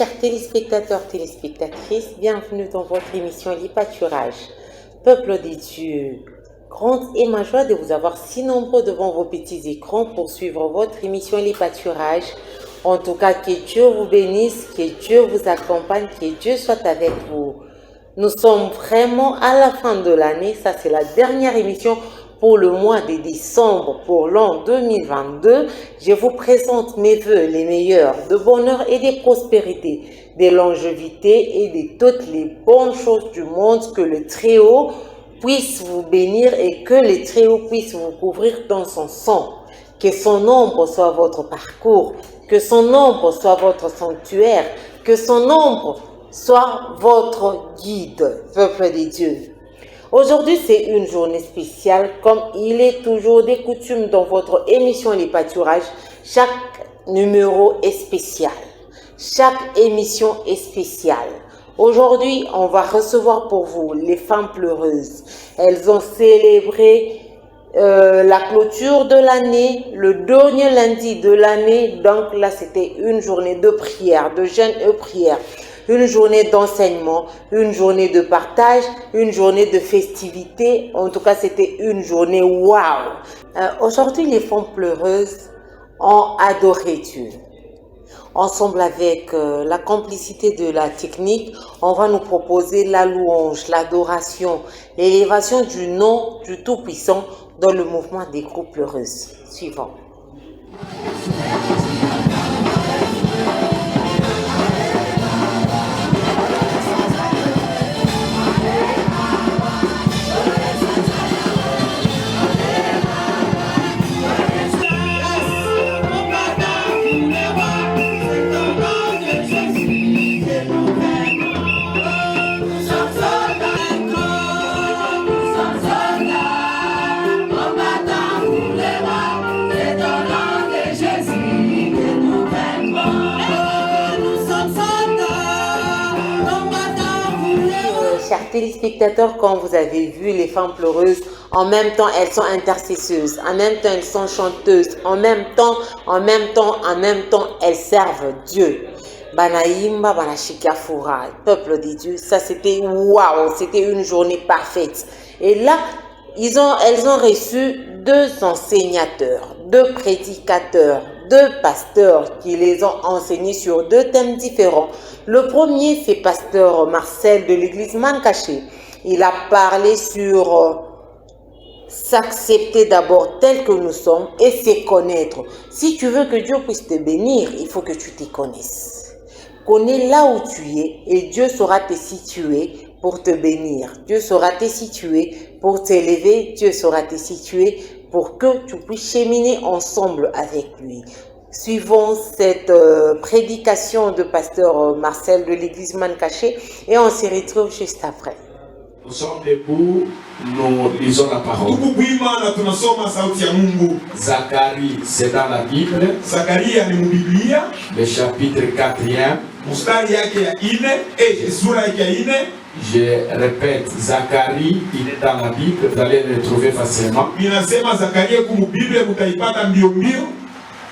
chers téléspectateurs, téléspectatrices, bienvenue dans votre émission Les Pâturages. Peuple des dieux, grande est ma joie de vous avoir si nombreux devant vos petits écrans pour suivre votre émission Les Pâturages. En tout cas, que Dieu vous bénisse, que Dieu vous accompagne, que Dieu soit avec vous. Nous sommes vraiment à la fin de l'année, ça c'est la dernière émission pour le mois de décembre pour l'an 2022. Je vous présente mes vœux les meilleurs de bonheur et de prospérité, de longévité et de toutes les bonnes choses du monde, que le Très-Haut puisse vous bénir et que le Très-Haut puisse vous couvrir dans son sang. Que son ombre soit votre parcours, que son ombre soit votre sanctuaire, que son ombre soit votre guide, peuple des dieux. Aujourd'hui, c'est une journée spéciale, comme il est toujours des coutumes dans votre émission Les Pâturages. Chaque numéro est spécial. Chaque émission est spéciale. Aujourd'hui, on va recevoir pour vous les femmes pleureuses. Elles ont célébré la clôture de l'année, le dernier lundi de l'année. Donc là, c'était une journée de prière, de jeûne et prière. Une journée d'enseignement, une journée de partage, une journée de festivité. En tout cas, c'était une journée waouh. Aujourd'hui, les femmes pleureuses ont adoré Dieu. Ensemble avec la complicité de la technique, on va nous proposer la louange, l'adoration, l'élévation du nom du Tout-Puissant dans le mouvement des groupes pleureuses. Suivant. Chers téléspectateurs, quand vous avez vu les femmes pleureuses, en même temps elles sont intercesseuses, en même temps elles sont chanteuses, en même temps elles servent Dieu. Banaïmba, Banashikafura, peuple des dieux, ça c'était waouh, c'était une journée parfaite. Et là, elles ont reçu 2 enseignateurs, 2 prédicateurs, 2 pasteurs qui les ont enseignés sur 2 thèmes différents. Le premier, c'est pasteur Marcel de l'église Mancaché. Il a parlé sur s'accepter d'abord tel que nous sommes et se connaître. Si tu veux que Dieu puisse te bénir, il faut que tu te connaisses. Connais là où tu es et Dieu saura te situer pour te bénir. Dieu saura te situer pour t'élever. Dieu saura te situer pour que tu puisses cheminer ensemble avec lui. Suivons cette prédication de pasteur Marcel de l'église Mancaché et on se retrouve juste après. Nous sommes debout, nous lisons la parole. Zacharie, c'est dans la Bible. Le chapitre 4e. Je répète, Zacharie, il est dans la Bible, vous allez le trouver facilement.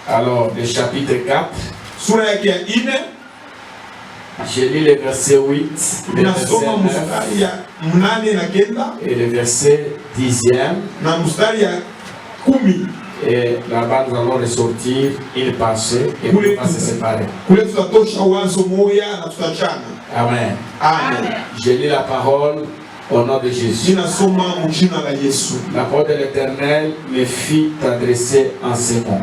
Alors, le chapitre 4. Je lis le verset 8, le verset 9 et le verset 10e. Et là-bas, nous allons ressortir une passée et nous allons se séparer. Amen. Amen. Je lis la parole au nom de Jésus. La parole de l'Éternel me fit adresser en ces mots.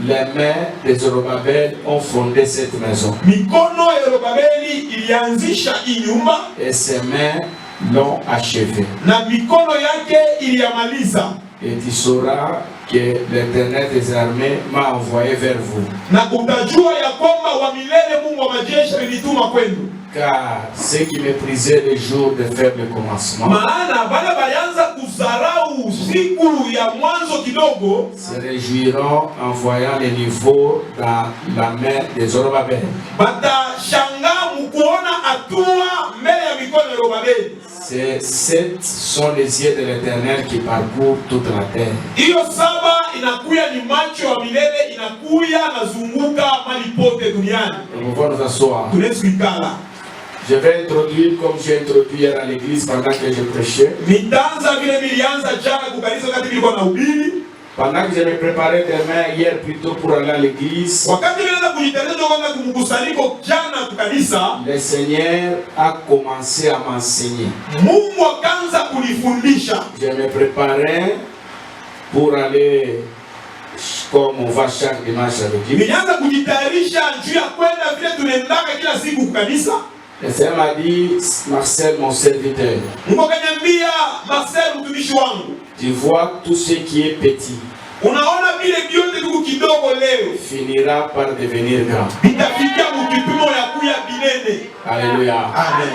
Les mains de Zorobabel ont fondé cette maison. Et ses mains l'ont achevée. Et tu sauras que l'Éternel des armées m'a envoyé vers vous. Car ceux qui méprisaient les jours de faible commencement se réjouiront en voyant les niveaux dans la main des Zorobabel. Ces 7 sont les yeux de l'Éternel qui parcourent toute la terre. Hiyo 7 inakuya ni macho ya milele, inakuya nazunguka mahali pote duniani. Nous pouvons nous asseoir. Tunaweza kuikala. Je vais introduire comme j'ai introduit hier à l'église pendant que je prêchais. Nitaanza vile nilianza jana kukanisa wakati nilikuwa nahubiri. Pendant que je me préparais demain, hier plutôt pour aller à l'église, Wakati nilianza kujitayarisha kwenda kumkusanyiko jana kukanisa, le Seigneur a commencé à m'enseigner. Mungu akaanza kunifundisha. Je me préparais pour aller comme on va chaque dimanche à l'église. Nilianza kujitayarisha juu ya kwenda vile tunaendaka kila siku kukanisa. Le Seigneur m'a dit, Marcel, mon serviteur, Mungu akaniambia, Marcel mtumishi wangu, tu vois tout ce qui est petit unaona vile vyote viku kidogo leo finira par devenir grand. vitafikia mkipimo ya kuya binene. Alléluia. Amen.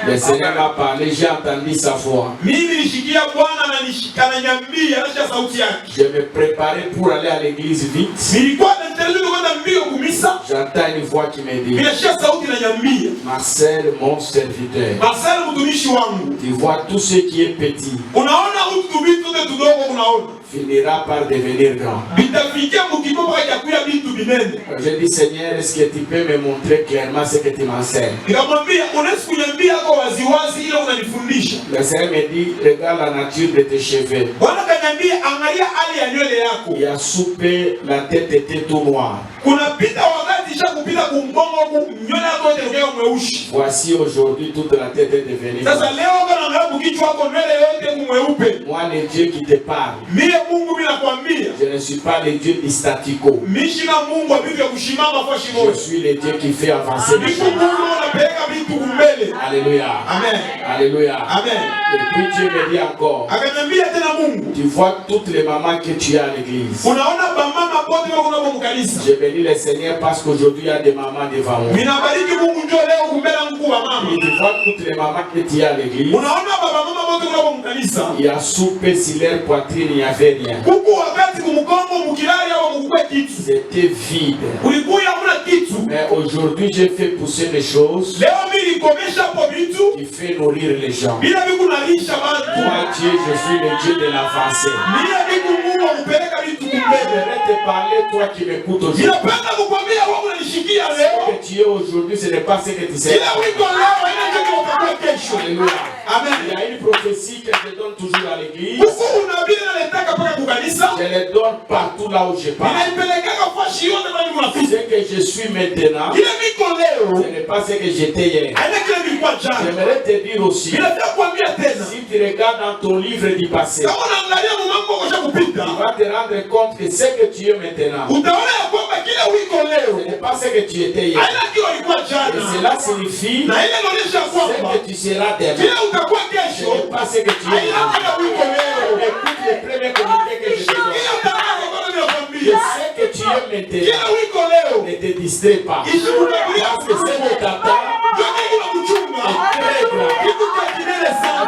Le Seigneur m'a parlé, j'ai entendu sa voix. Mimi nilishikia Bwana na ananiambia acha sauti yake. Je me préparais pour aller à l'église vite. Nilikuwa natarajia kwenda mbio kumisa. J'entends une voix qui me dit, Ninasikia sauti inaniambia, Marcel, mon serviteur, Marcel mtumishi wangu, tu vois tout ce qui est petit unaona vitu vitu tudogo unaona finira par devenir grand. vitafikia mkipimo ya kuya vitu binene. Je dis, Seigneur, est-ce que tu peux me montrer clairement ce que tu m'enseignes? Nikamwambia, unaweza kuniambia kwa waziwazi ile unanifundisha? Le Seigneur me dit, regarde la nature de tes cheveux. Bwana kaniambia, angalia hali ya nywele yako. Il a soupé, la tête était tout noire. Kunapita wakati cha kupita kumbongo nywele yako yote ilikuwa mweusi. Voici aujourd'hui toute la tête est devenue Sasa noire. leo kana angalia kichwa chako nywele yote mweupe. Moi, le Dieu qui te parle, Mie Mungu mimi nakwambia, je ne suis pas le Dieu du statico. mishi na Mungu abibi ya kushimama kwa Je shimo. suis le Dieu qui fait avancer les Mishi choses. Mungu anapeleka vitu mbele. Alléluia. Amen. Alléluia. Amen. Et puis Dieu me dit encore, Akaniambia tena Mungu, tu vois toutes les mamans que tu as à l'église. unaona bamama pote wako na mkanisa. Je bénis le Seigneur parce qu'aujourd'hui il y a des mamans devant moi. Ninabariki Mungu njoo leo kumbela mkuu wa mama. Et tu vois toutes les mamans que tu as à l'église. Unaona baba mama wote wako mkanisa. Il y a soupé sur leur poitrine, il n'y avait rien. Huku wakati kumkombo mkilali au mkukwe kitu. C'était vide. Ulikuya hamna kitu. Mais aujourd'hui j'ai fait pousser des choses Leo mimi nikomesha hapo vitu qui fait nourrir les gens. bila vikunalisha watu. Toi Dieu, je suis le Dieu de l'avancée. Bila viku Mungu kupeleka vitu Je kumbele. vais te parler, toi qui m'écoutes aujourd'hui. Ninapenda kukwambia wewe unanishikia Ce leo. que tu es aujourd'hui, ce n'est pas ce que tu sais. Kila wiko leo ina kitu utakuwa kesho. Alléluia. Amen. Il y a une prophétie que je donne toujours à l'église. Huku unabii naletaka paka kukanisa. Je les donne partout là où je pars. Ninaipelekaka fashi yote kwa unafika. Ce que je suis maintenant, Kila wiko leo ce n'est pas ce que j'étais hier. aina kile vilikuwa jana. J'aimerais te dire aussi, Ninataka kuambia tena. si tu regardes dans ton livre du passé, Kama unaangalia mambo kwa kupita. tu vas te rendre compte que ce que tu es maintenant, Utaona ya kwamba kila wiko ce leo n'est pas ce que tu étais hier. aina kile ilikuwa Et jana. cela signifie Na ile inaonyesha ce kwamba que tu seras demain. kila utakuwa Ce kesho. n'est pas ce que tu es Aina kila aujourd'hui. wiko leo. Écoute le premier communiqué que je te donne. Kila tangazo kwa Que nakwambia. ce que tu es maintenant Kila wiko leo. ne te distrait pas. Isikutangulia Parce que ce que t'attends ndio kuna kuchunga. est très grand. Kitu cha kilele sana.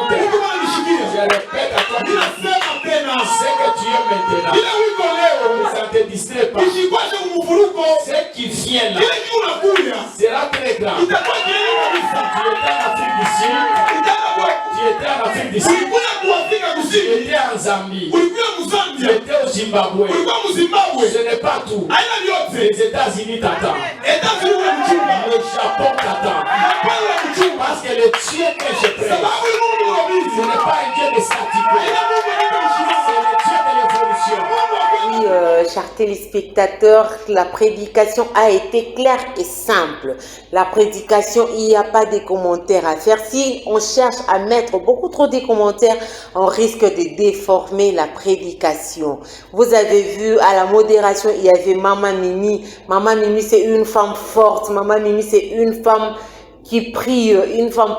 Kitu wananishikia. Je répète à toi, Ninasema tena. ce que tu es maintenant, Kila wiko leo. ça ne te distrait pas. Isikwashe kumfuruko. Ce qui vient là Kile kitu unakuja. sera très grand. Itakuwa kilele kabisa. Tu étais en Afrique du Sud, Itakuwa tu étais en Afrique du Sud, ulikuwa kuafika tu kusini. étais en Zambie, Ulikuwa tu Mzambia. étais au Zimbabwe. Ulikuwa Mzimbabwe. Ce n'est pas tout. Aina vyote. Les États-Unis t'attendent. Etats-Unis unamchunga. Le Japon t'attend. Japani unamchunga. Parce que le Dieu que je prêche, Sababu ni Mungu ce mwabizi. n'est pas un Dieu de statico. Aina Mungu anaitwa C'est mshirika. le Dieu de l'évolution. Mungu wa kweli. Oui, chers téléspectateurs, la prédication a été claire et simple. La prédication, il n'y a pas de commentaires à faire. Si on cherche à mettre beaucoup trop de commentaires, on risque de déformer la prédication. Vous avez vu, à la modération, il y avait Maman Mimi. Maman Mimi, c'est une femme forte. Maman Mimi, c'est une femme qui prie, une femme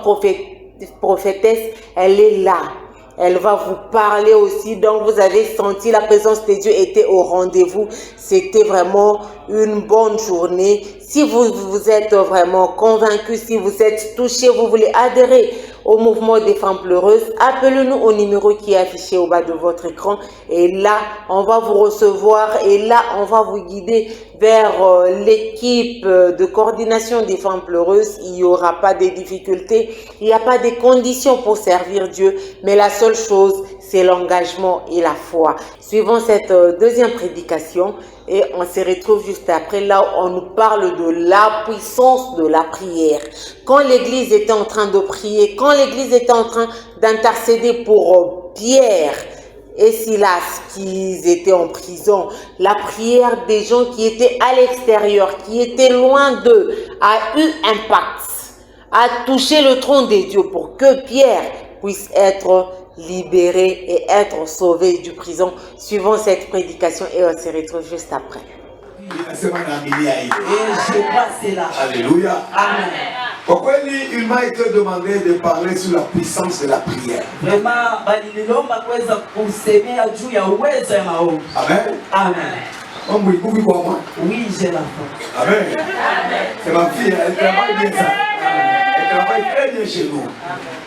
prophétesse. Elle est là. Elle va vous parler aussi. Donc, vous avez senti la présence de Dieu était au rendez-vous. C'était vraiment une bonne journée. Si vous êtes vraiment convaincu, si vous êtes touché, vous voulez adhérer au mouvement des femmes pleureuses, appelez-nous au numéro qui est affiché au bas de votre écran. Et là, on va vous recevoir et là, on va vous guider vers l'équipe de coordination des femmes pleureuses. Il n'y aura pas de difficultés, il n'y a pas de conditions pour servir Dieu, mais la seule chose, c'est l'engagement et la foi. Suivons cette deuxième prédication et on se retrouve juste après, là où on nous parle de la puissance de la prière. Quand l'Église était en train de prier, quand l'Église était en train d'intercéder pour Pierre et Silas qui étaient en prison, la prière des gens qui étaient à l'extérieur, qui étaient loin d'eux, a eu impact, a touché le trône de Dieu pour que Pierre puisse être libéré et être sauvé du prison. Suivons cette prédication et on se retrouve juste après. Et je crois cela. Alléluia. Amen. Pourquoi il m'a été demandé de parler sur la puissance de la prière? Vraiment, Amen. Amen. Oui, j'ai la foi. Amen. C'est ma fille, elle travaille bien ça. Elle travaille très bien chez nous.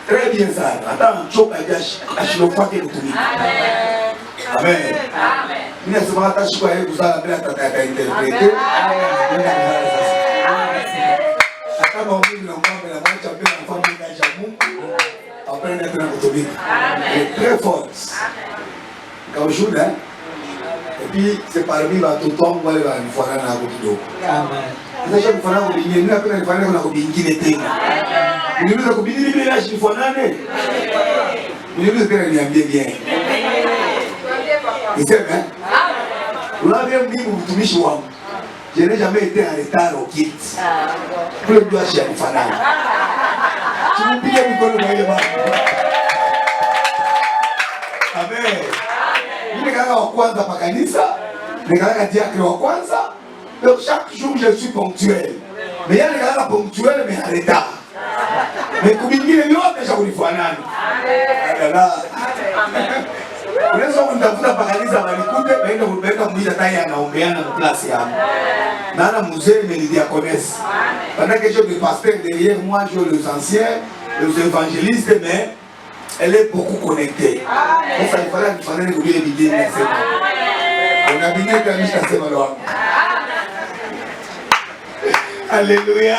Très bien ça. Attends, Amen. Il y a souvent attaché quoi vous allez interpréter. Très forte. Quand on joue, hein? Et puis c'est parmi tout le temps, on va aller une fois dans la route. Amen. Chaque fois, on dit, nous appelons une fois dans la route. Nous nous avons dit, nous avons une fois dans la route. Nous nous avons dit, bien. Vous savez, hein? Vous l'avez dit, vous me dites, je n'ai jamais été en retard au kit. Pour le doigt chez Alifana. Tu me dis que vous connaissez le mal. Amen. Il y a un kwanza pakanisa, il y a un diacre au kwanza. Donc chaque jour je suis ponctuel. Mais il y a des gars ponctuels mais en retard. Mais comme il y a déjà vous faut un unaweza kumtafuta pakanisa malikute baada kupeleka mwili tayari anaombeana na place yangu. Nana mzee melidiaconesse. Pendant que je suis pasteur derrière moi, je les anciens, les évangélistes, mais elle est beaucoup connectée. Donc ça il fallait oublier les billets. On a bien été amis à ce moment-là. Alléluia.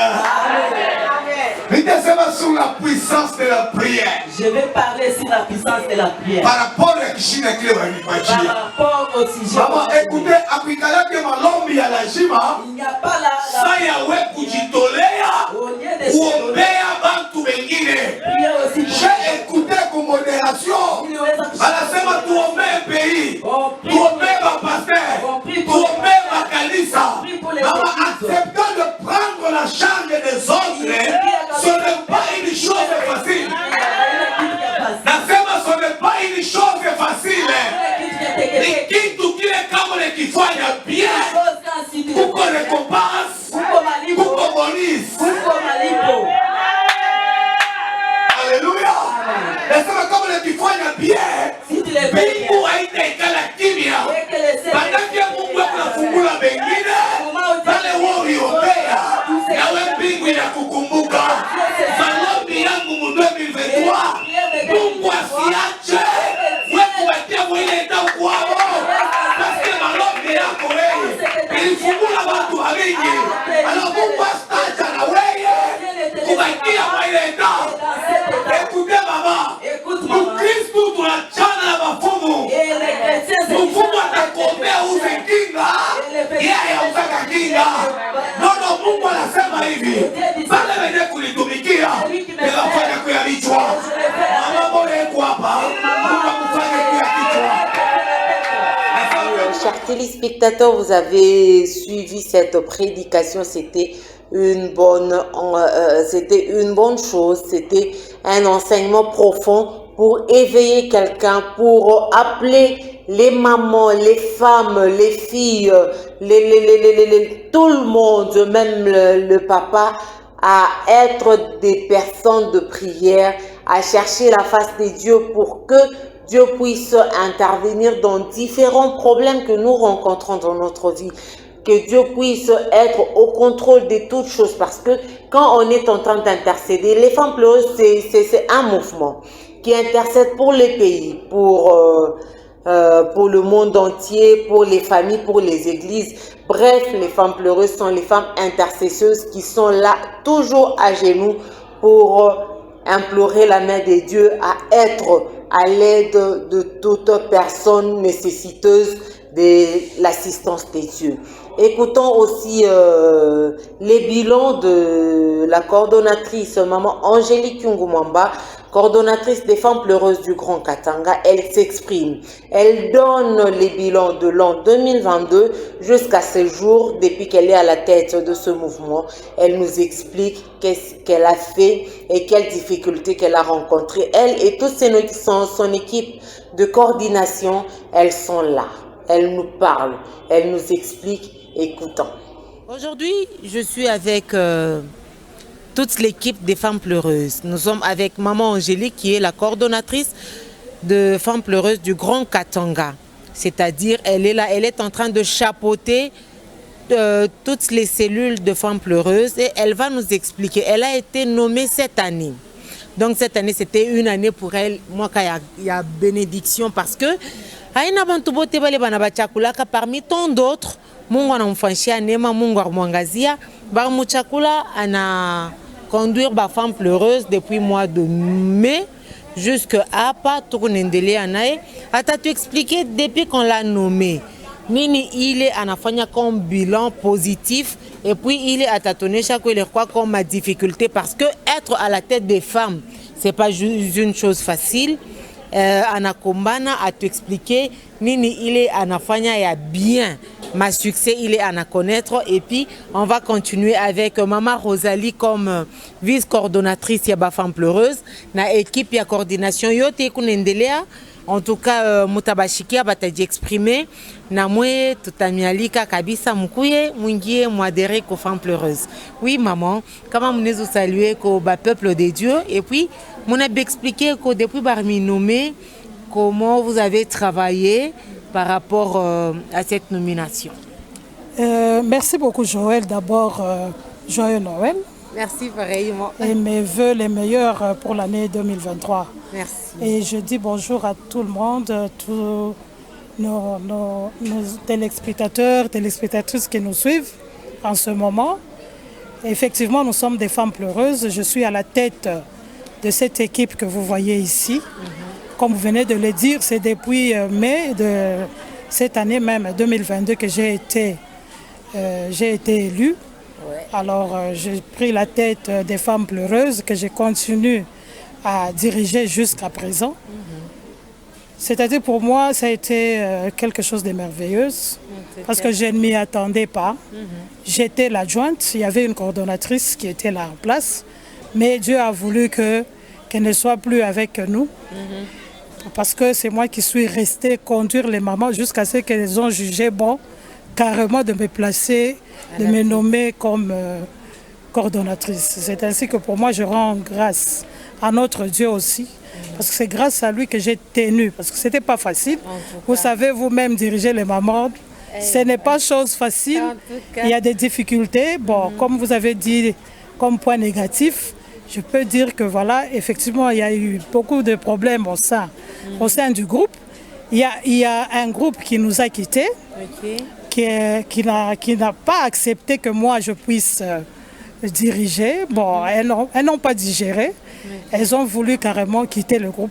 Sur la puissance de la prière. Je vais parler sur la puissance de la prière. Par rapport à Kishina qui Par rapport au sujet. Maman, écoutez, Apikala que malombi à la jima. Il n'y a pas la. Ça y a ouais kujitolea. Ou obéa bantu bengine. J'ai écouté comme modération. Anasema tuombe pays. Tuombe ma pasteur. Tuombe ma kanisa. Maman, acceptant de prendre la charge des autres. Ce n'est pas une chose facile. Nasema ce n'est pas une chose facile. Ni kitu kile kama nikifanya bien. Kuko récompense. Kuko bonus. Kuko malipo. Alléluia. Nasema kama nikifanya bien. Mungu haitaikala kimya. Badala Mungu anafungula mengine. Pale wewe uliombea na wewe mbingu inakukumbuka. Maombi yangu mu 2023 Mungu asiache wewe kuatia mwile ndao kwao. Basi maombi yako wewe ilifungula watu wengi. Alors Mungu asitacha na wewe kubakia mwile ndao. Écoutez maman. Mkristo tunachana na mafumu. Mfumu atakuombea uze kinga. Yeye usaka kinga. Nono Mungu anasema hivi. Pale wenye kulitumikia. Nikafanya kuya vichwa. Mama bora yako hapa. Mungu akufanye kuya kichwa. Chers téléspectateurs, vous avez suivi cette prédication. C'était une bonne chose. C'était un enseignement profond pour éveiller quelqu'un, pour appeler les mamans, les femmes, les filles, tout le monde, même le papa, à être des personnes de prière, à chercher la face de Dieu pour que Dieu puisse intervenir dans différents problèmes que nous rencontrons dans notre vie. que Dieu puisse être au contrôle de toutes choses, parce que quand on est en train d'intercéder, les femmes pleureuses, c'est un mouvement qui intercède pour les pays, pour le monde entier, pour les familles, pour les églises. Bref, les femmes pleureuses sont les femmes intercesseuses qui sont là toujours à genoux pour implorer la main de Dieu à être à l'aide de toute personne nécessiteuse de l'assistance de Dieu. Écoutons aussi les bilans de la coordonnatrice maman Angélique Yungumwamba, coordonnatrice des femmes pleureuses du Grand Katanga. Elle s'exprime. Elle donne les bilans de l'an 2022 jusqu'à ce jour, depuis qu'elle est à la tête de ce mouvement. Elle nous explique qu'est-ce qu'elle a fait et quelles difficultés qu'elle a rencontrées. Elle et toute son équipe de coordination, elles sont là. Elle nous parle, elle nous explique. Écoutons. Aujourd'hui, je suis avec toute l'équipe des femmes pleureuses. Nous sommes avec maman Angélique qui est la coordonnatrice de femmes pleureuses du Grand Katanga. C'est-à-dire, elle est là, elle est en train de chapeauter toutes les cellules de femmes pleureuses et elle va nous expliquer. Elle a été nommée cette année. Donc cette année, c'était une année pour elle, moi, il y a bénédiction parce que parmi tant d'autres, Mungu anamfanyia neema, Mungu amwangazia. Barmuchakula ana conduire ba femme pleureuse depuis mois de mai jusqu'à hapa tukunendelea naye. Ata tu expliquer depuis qu'on l'a nommé. Nini il est anafanya comme bilan positif et puis il est atatonesha quoi comme ma difficulté parce que être à la tête des femmes, c'est pas juste une chose facile. Anakombana à t'expliquer nini il est anafanya ya bien ma succès il est à connaître et puis on va continuer avec maman Rosalie comme vice-coordonnatrice ya ba femme pleureuse na équipe ya coordination yote kunendelea. En tout cas mutabashikia bataji exprimer na mwe tutamialika kabisa mkuye mwingie mwadere ko femme pleureuse. Oui maman, comment nous saluer ko ba peuple de Dieu et puis mon a expliqué que depuis parmi nommé comment vous avez travaillé par rapport à cette nomination. Merci beaucoup Joël. D'abord, joyeux Noël. Merci pareillement. Et mes voeux les meilleurs pour l'année 2023. Merci. Et je dis bonjour à tout le monde, tous nos téléspectateurs, téléspectatrices qui nous suivent en ce moment. Effectivement, nous sommes des femmes pleureuses. Je suis à la tête de cette équipe que vous voyez ici. Comme vous venez de le dire, c'est depuis mai de cette année même, 2022, que j'ai été élue. Ouais. Alors, j'ai pris la tête des femmes pleureuses que je continue à diriger jusqu'à présent. C'est-à-dire pour moi, ça a été quelque chose de merveilleux parce que je ne m'y attendais pas. J'étais l'adjointe, il y avait une coordonnatrice qui était là en place, mais Dieu a voulu qu'elle ne soit plus avec nous. Parce que c'est moi qui suis restée conduire les mamans jusqu'à ce qu'elles ont jugé bon carrément de me placer, de me nommer comme coordonnatrice. C'est ainsi que pour moi je rends grâce à notre Dieu aussi, parce que c'est grâce à lui que j'ai tenu, parce que ce n'était pas facile. Vous savez vous-même diriger les mamans, ce n'est pas chose facile, il y a des difficultés. Bon, comme vous avez dit comme point négatif, je peux dire que voilà, effectivement, il y a eu beaucoup de problèmes au sein du groupe. Il y a un groupe qui nous a quittés, qui n'a pas accepté que moi je puisse diriger. Bon, elles n'ont pas digéré. Elles ont voulu carrément quitter le groupe.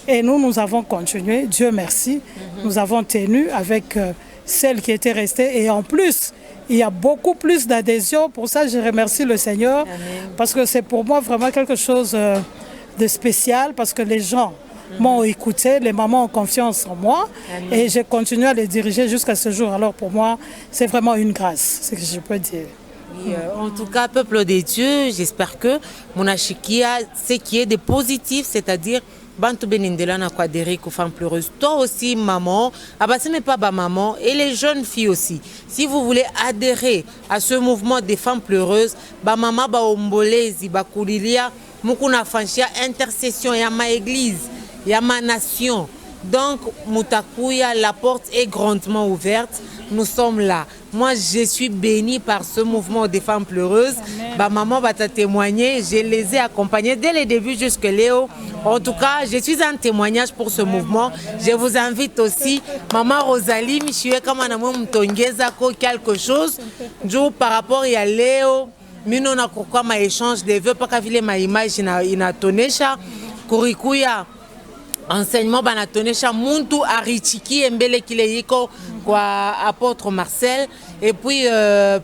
Et nous avons continué, Dieu merci. Nous avons tenu avec celles qui étaient restées. Et en plus, il y a beaucoup plus d'adhésion. Pour ça, je remercie le Seigneur. Amen. Parce que c'est pour moi vraiment quelque chose de spécial. Parce que les gens m'ont écouté, les mamans ont confiance en moi. Amen. Et j'ai continué à les diriger jusqu'à ce jour. Alors pour moi, c'est vraiment une grâce, c'est ce que je peux dire. Oui, en tout cas, peuple des dieux, j'espère que mon achikia, ce qui est de positif, c'est-à-dire Bantu Benindela na kwadere ko femme pleureuse. Toi aussi, maman, ce n'est pas ma maman, et les jeunes filles aussi. Si vous voulez adhérer à ce mouvement des femmes pleureuses, maman ba ombolezi ba kulilia mukuna fanchia intercession ya ma église, ya ma nation, Donc, Moutakuya, la porte est grandement ouverte. Nous sommes là. Moi, je suis bénie par ce mouvement des femmes pleureuses. Bah, maman va te témoigner. Je les ai accompagnées dès le début jusque Léo. En tout cas, je suis un témoignage pour ce mouvement. Je vous invite aussi, maman Rosalie, Michoué, comme on quelque chose. Par rapport à Léo, nous avons un échange de vœux, pas qu'à ma image, il a tourné ça. Kurikuya. Enseignement banatonesha muntu arichiki embele kile yiko kwa apôtre Marcel et puis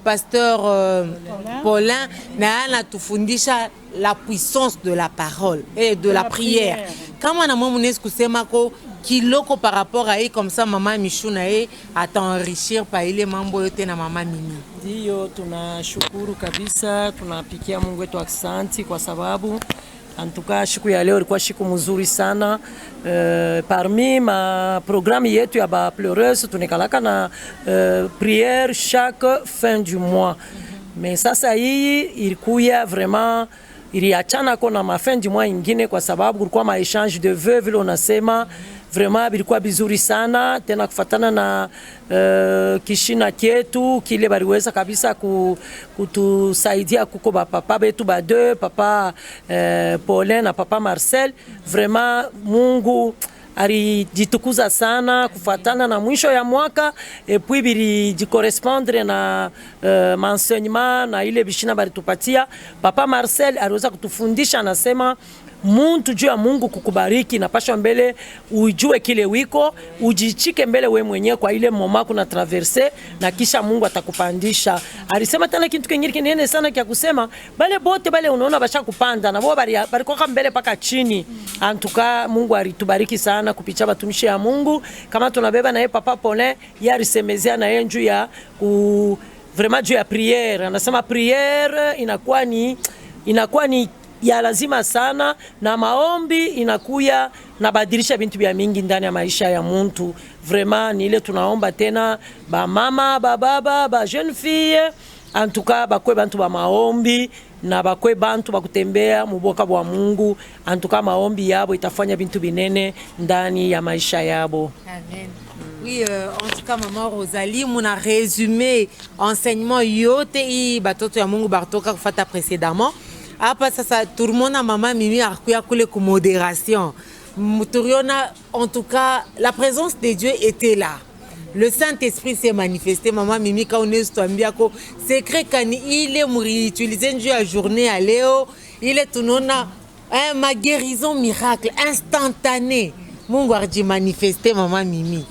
pasteur Paulin na anatufundisha la puissance de la parole et de la prière. Kama na mwa mnesku sema ko kiloko par rapport à comme ça mama Michuna ataenrichir pa ile mambo yote na mama Mimi. Ndio tunashukuru kabisa, tunapikia Mungu wetu asante kwa sababu en tout cas siku ya leo ilikuwa siku mzuri sana. Parmi ma programme yetu ya ba pleureuse tunekalaka na prière chaque fin du mois. Mais sasa hii ilikuwa vraiment iliachana kwa na fin du mois ingine kwa sababu kulikuwa ma échange de vœux vile unasema vraiment bilikuwa bizuri sana tena kufatana na kishina kietu kile baliweza kabisa kutusaidia kuko ba papa betu ba deux papa Paulin na papa Marcel. Vraiment Mungu alijitukuza sana kufatana na mwisho ya mwaka et puis bili correspondre na enseignement na ile bishina balitupatia. Papa Marcel aliweza kutufundisha, anasema muntu juu ya Mungu kukubariki na pasha mbele ujue kile wiko ujichike mbele we mwenyewe kwa ile moma kuna traverse na kisha Mungu atakupandisha. Alisema tena kitu kingine kinene sana kia kusema bale bote bale unaona basha kupanda na wao bali kwa mbele paka chini. Antuka Mungu alitubariki sana kupitia batumishi ya Mungu kama tunabeba na yeye papa Paulin yeye alisemezea na yeye juu ya vraiment juu ya prière. Anasema prière inakuwa ni ya lazima sana na maombi inakuya na badilisha bintu bya mingi ndani ya maisha ya muntu. Vraiment ni ile tunaomba tena ba mama ba baba ba jeune fille en tout cas bakwe bantu ba maombi na bakwe bantu bakutembea muboka bwa Mungu. En tout cas maombi yabo itafanya bintu binene ndani ya maisha yabo. Amen. Oui, en tout cas, maman Rosalie, on a résumé enseignement yote i batoto ya Mungu bartoka kufata précédemment. Après ça, tout le monde a maman Mimi a coulé comme modération. En tout cas, la présence de Dieu était là. Le Saint-Esprit s'est manifesté. Maman Mimi, quand on est tombé, c'est vrai qu'il est utilisé une journée à Léo. Il est tout le monde ma guérison miracle instantanée. Mungu a dit manifester maman Mimi.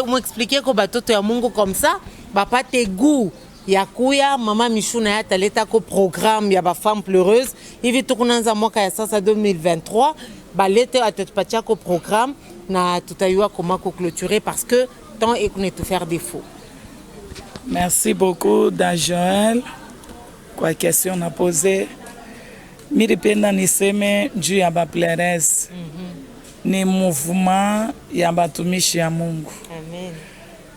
M'expliquer que batoto ya Mungu comme ça, papa te goût. Yakuya mama Michuna ya taleta ko programme ya ba femme pleureuse hivi tukunanza mwaka ya sasa 2023 balete atatupatia ko programme na tutayua comment ko clôturer parce que temps est qu'on est tout faire défaut. Merci beaucoup Joël kwa question na posé. Miripenda niseme juu ya ba pleureuse. Ni mouvement ya batumishi ya Mungu. Amen.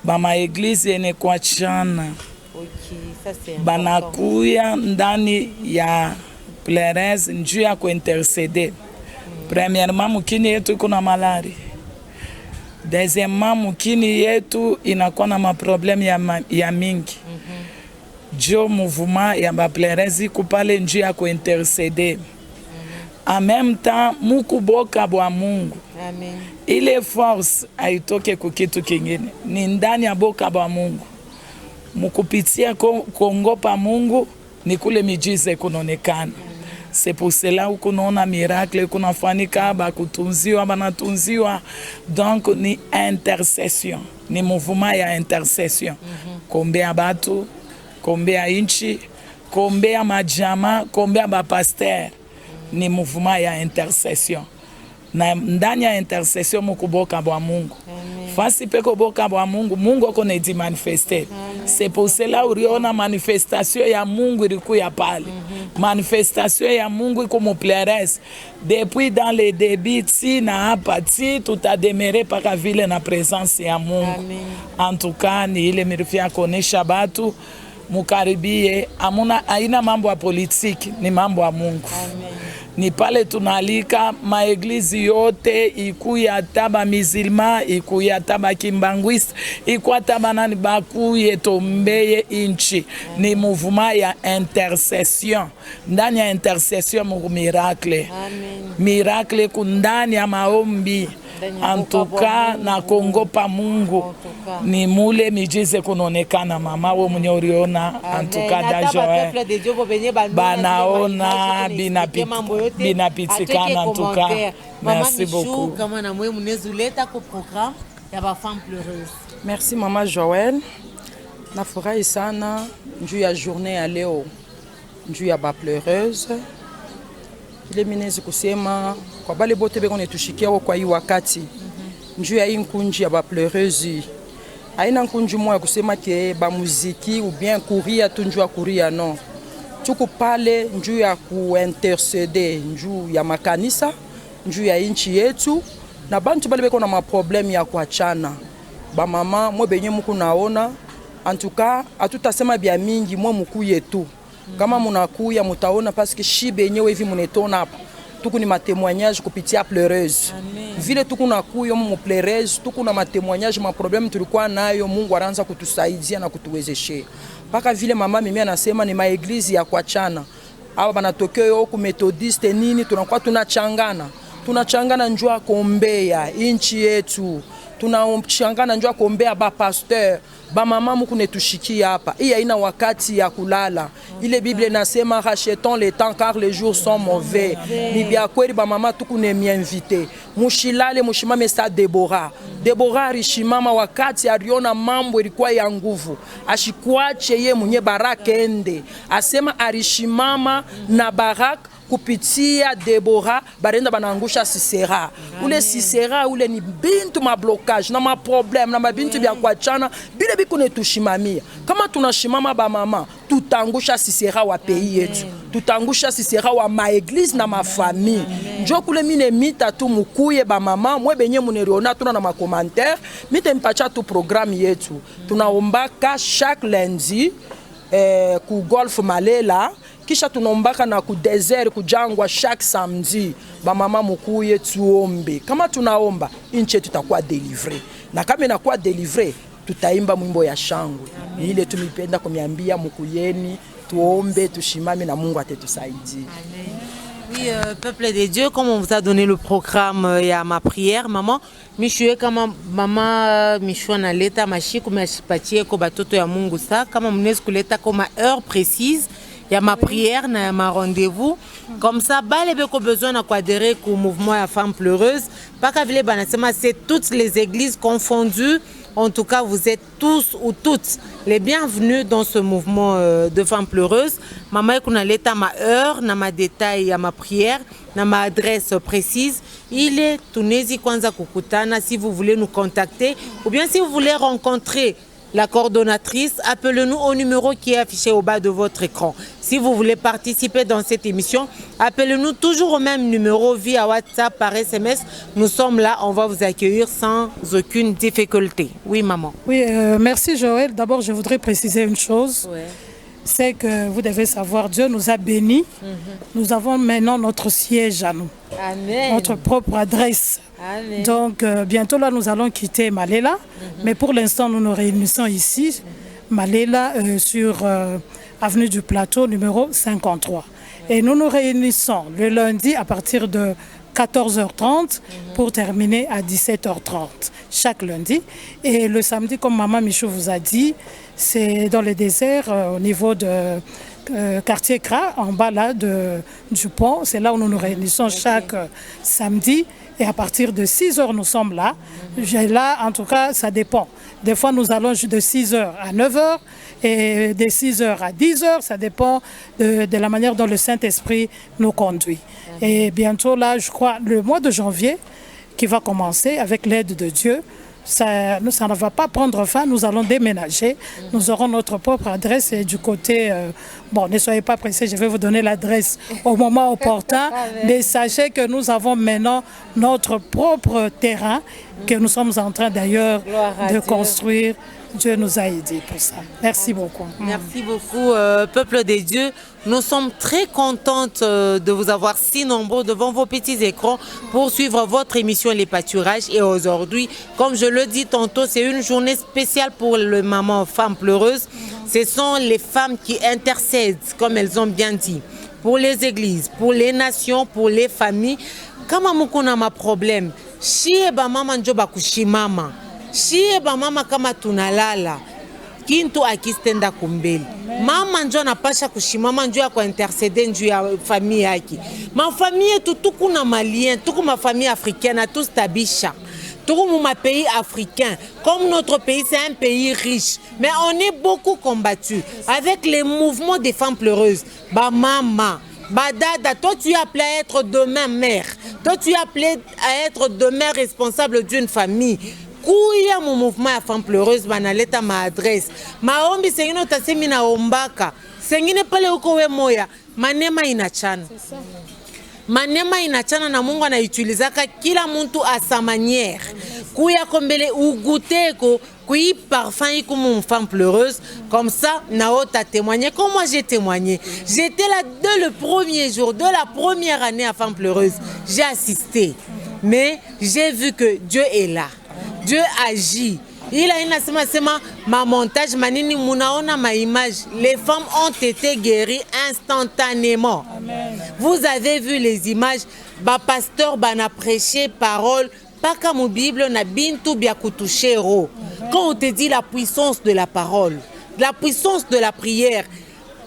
Bama église ene kwa chana. Banakuya ndani ya pleureuse njuu ya kuinterceder. Premièrement mukini yetu iko na malaria. Deuxièmement mukini yetu inakuwa na maproblème ya mingi. Jo mouvement ya ba pleureuse kupale njuu ya kuinterceder. En même temps mukuboka bwa Mungu. Amen. Ile force aitoke kukitu kingine. Ni ndani ya boka bwa Mungu. Mukupitia kuongopa Mungu ni kule miujiza kunaonekana. C'est pour cela ukunaona miracle kunafanyika bakutunziwa banatunziwa. Donc ni intercession, ni mouvement ya intercession. Kombea batu, kombea inchi, kombea majama, kombea ba pasteur. Ni mouvement ya intercession. Na ndani ya intercession mukuboka bwa Mungu. Fasi peko boka bwa Mungu, Mungu akone di manifester. C'est pour cela uriona manifestation ya Mungu ilikuya pale. Manifestation ya Mungu iko mu pleureuse. Depuis dans les débits ti na hapa ti tuta demeurer paka vile na présence ya Mungu. Amen. En tout cas ni ile mirifia konesha batu mukaribie amuna aina mambo ya politiki ni mambo ya Mungu. Amen. ni pale tunalika maeglizi yote, ikuya hata ba musulman, ikuya hata ba kimbangwista, ikuya hata banani bakuye tombeye inchi. Ni mouvement ya intercession. Ndani ya intercession mu miracle. Miracle kundani ya maombi. Antuka na Kongo pa Mungu ni mule mijize kunaonekana mama we mwenye uriona antuka dajo banaona binapitikana antuka. Merci beaucoup. Kama na mwe mnezuleta ku programme ya ba femme pleureuse. Merci mama Joël. Nafurahi sana njuu ya journée ya leo njuu ya ba pleureuse. Ile minezi kusema kwa bale bote beko netushikia kwa hii wakati njuu ya hii nkunji ya ba pleureuse. Haina nkunji moya kusema ke ba muziki ou bien kuria tu njuu ya kuria non. Tuko pale njuu ya kuintercede njuu ya makanisa, njuu ya inchi yetu na bantu bale beko na maproblème ya kuachana. Ba mama mwe benye muku naona antuka atutasema bia mingi mwe mukuye tu. Kama munakuya mutaona parce que shibe yenyewe hivi munetona hapa. Tuku ni matemoignage kupitia pleureuse. Vile tuku nakuya mu pleureuse, tuku na matemoignage ma problème tulikuwa nayo Mungu anaanza kutusaidia na kutuwezeshe. Paka vile mama mimi anasema ni maeglizi ya kuachana. Aba banatokeo ku methodiste nini tunakuwa tunachangana. Tunachangana njua kombea inchi yetu. Tunachangana njua kombea ba pasteur. Ba mama muku netushikia hapa. Hii haina wakati ya kulala. Ile Bible inasema rachetons les temps car les jours sont mauvais. Ni bia kweli ba mama tuku ne miinvite. Mushilale mushimame sa Deborah. Deborah alishimama wakati aliona mambo ilikuwa ya nguvu. Ashikwache ye mwenye Baraka ende. Asema alishimama na Baraka kupitia Deborah barenda banangusha Sisera. Ule Sisera ule ni bintu ma blocage na ma problème na mabintu bya kuachana bile biko netushimamia. Kama tunashimama ba mama tutangusha Sisera wa pays yetu. Tutangusha Sisera wa ma église na ma famille. Njo kule mine mita tu mukuye ba mama mwe benye muneriona tuna na ma commentaire mite mpacha tu programme yetu. Tunaombaka chaque lundi ku golf Malela. Kisha tunaombaka na ku desert kujangwa chaque samedi. Ba mama mukuye tuombe. Kama tunaomba inche tutakuwa delivré. Na kama inakuwa delivré tutaimba mwimbo ya shangwe. Ni ile tumipenda kumiambia mukuyeni tuombe tushimame na Mungu atetusaidie. Oui, peuple de Dieu, comme on vous a donné le programme et à ma prière, maman, Michue kama mama Michue na leta mashiku mashipatie ko batoto ya Mungu sa kama mnezi kuleta koma heure précise. Il y a ma prière, il y a ma rendez-vous. Comme ça, il y a besoin d'adhérer au mouvement à femmes pleureuses. Pas qu'à c'est toutes les églises confondues. En tout cas, vous êtes tous ou toutes les bienvenus dans ce mouvement de femmes pleureuses. Maman, on a l'état ma heure, ma détail, ma prière, ma adresse précise. Il est Tunezi Kwanza Kukutana si vous voulez nous contacter ou bien si vous voulez rencontrer la coordonnatrice, appelez-nous au numéro qui est affiché au bas de votre écran. Si vous voulez participer dans cette émission, appelez-nous toujours au même numéro via WhatsApp, par SMS. Nous sommes là, on va vous accueillir sans aucune difficulté. Oui, maman. Oui, merci Joël. D'abord, je voudrais préciser une chose. Ouais. C'est que vous devez savoir, Dieu nous a bénis. Nous avons maintenant notre siège à nous. Amen. Notre propre adresse. Amen. Donc, bientôt là, nous allons quitter Malela. Mais pour l'instant, nous nous réunissons ici, Malela, sur avenue du Plateau, numéro 53. Et nous nous réunissons le lundi à partir de 14h30 pour terminer à 17h30 chaque lundi. Et le samedi, comme Maman Michou vous a dit, c'est dans le désert au niveau de quartier Kra, en bas là du pont. C'est là où nous nous réunissons chaque samedi. Et à partir de 6h, nous sommes là. Là, en tout cas, ça dépend. Des fois, nous allons de 6h à 9h et de 6h à 10h. Ça dépend de la manière dont le Saint-Esprit nous conduit. Et bientôt, là, je crois, le mois de janvier, qui va commencer avec l'aide de Dieu, ça ne va pas prendre fin, nous allons déménager. Nous aurons notre propre adresse et du côté... bon, ne soyez pas pressés, je vais vous donner l'adresse au moment opportun. Mais sachez que nous avons maintenant notre propre terrain que nous sommes en train d'ailleurs de construire Dieu nous a aidés pour ça. Merci beaucoup. Merci beaucoup, peuple des dieux. Nous sommes très contentes de vous avoir si nombreux devant vos petits écrans pour suivre votre émission Les Pâturages. Et aujourd'hui, comme je le dis tantôt, c'est une journée spéciale pour les mamans femmes pleureuses. Ce sont les femmes qui intercèdent, comme elles ont bien dit, pour les églises, pour les nations, pour les familles. Kama mukuna ma problème, shie ba mama njoba kushimama, shie ba mama kama tunalala, kintu akistenda kumbeli. Mama njo anapasha kushimama njo ya kuintercede njo ya famille yaki. Ma famille yetu tuku na malien, tuku ma famille africaine, tous tabisha. Tuku ma pays africain, comme notre pays c'est un pays riche, mais on est beaucoup combattu avec les mouvements des femmes pleureuses. Ba mama, Badada, toi tu es appelé à être demain mère. Toi tu es appelé à être demain responsable d'une famille. Kouya mon mouvement à femme pleureuse, banaleta ma adresse. Ma ombi sengine utasemi na ombaka. Sengine pale uko we moya. Manema inachana. Manema inachana na Mungu anaitulizaka kila muntu à sa manière. Kouya kombele uguteko. Oui, parfum comme une femme pleureuse, comme ça, Nao t'a témoigné, comme moi j'ai témoigné. J'étais là dès le premier jour, de la première année à femme pleureuse. J'ai assisté, mais j'ai vu que Dieu est là. Dieu agit. Il a une ma montage, manini munaona ma image. Les femmes ont été guéries instantanément. Amen. Vous avez vu les images. Ba pasteur bana prêché parole. Pas comme la Bible, na bintu bia kutushero. Quand on te dit la puissance de la parole, la puissance de la prière,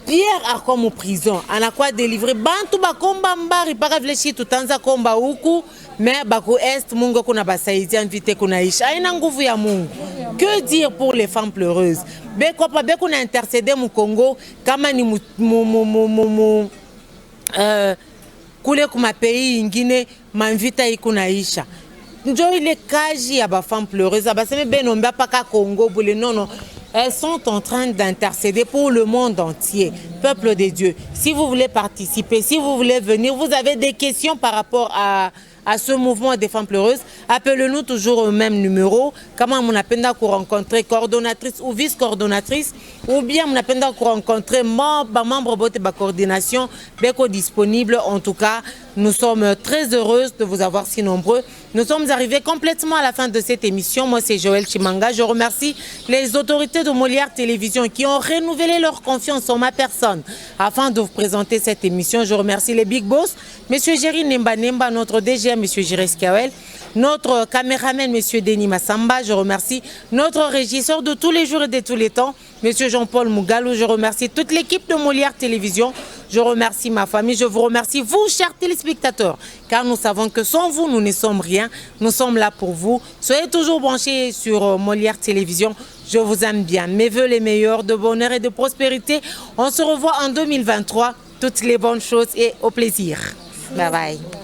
Pierre a comme prison, on a quoi délivrer. Bantu ba komba mbari, pas réfléchir tout temps à komba uku, mais bako est mungo kuna basaidi invité kuna isha. Aina nguvu ya Mungu. Que dire pour les femmes pleureuses? Beko pa beko na intercéder mu Congo, kama ni kule kuma pays ingine manvita ikuna isha. Njo ile kaji ya ba femme pleureuse abaseme benomba paka Congo bule non. Elles sont en train d'intercéder pour le monde entier. Peuple de Dieu, si vous voulez participer, si vous voulez venir, vous avez des questions par rapport à ce mouvement des femmes pleureuses, appelez-nous toujours au même numéro. Comment on appelle rencontrer coordonnatrice ou vice-coordonnatrice, ou bien on appelle rencontrer membre de la coordination, Beko disponible. En tout cas, nous sommes très heureuses de vous avoir si nombreux. Nous sommes arrivés complètement à la fin de cette émission. Moi, c'est Joël Chimanga. Je remercie les autorités de Molière Télévision qui ont renouvelé leur confiance en ma personne afin de vous présenter cette émission. Je remercie les Big Boss, M. Jerry Nemba Nemba, notre DG, M. Jires Kawel, notre caméraman, M. Denis Massamba. Je remercie notre régisseur de tous les jours et de tous les temps, M. Jean-Paul Mougalou. Je remercie toute l'équipe de Molière Télévision. Je remercie ma famille. Je vous remercie, vous, chers téléspectateurs, car nous savons que sans vous, nous ne sommes rien. Nous sommes là pour vous. Soyez toujours branchés sur Molière Télévision. Je vous aime bien. Mes voeux les meilleurs de bonheur et de prospérité. On se revoit en 2023. Toutes les bonnes choses et au plaisir. Bye bye.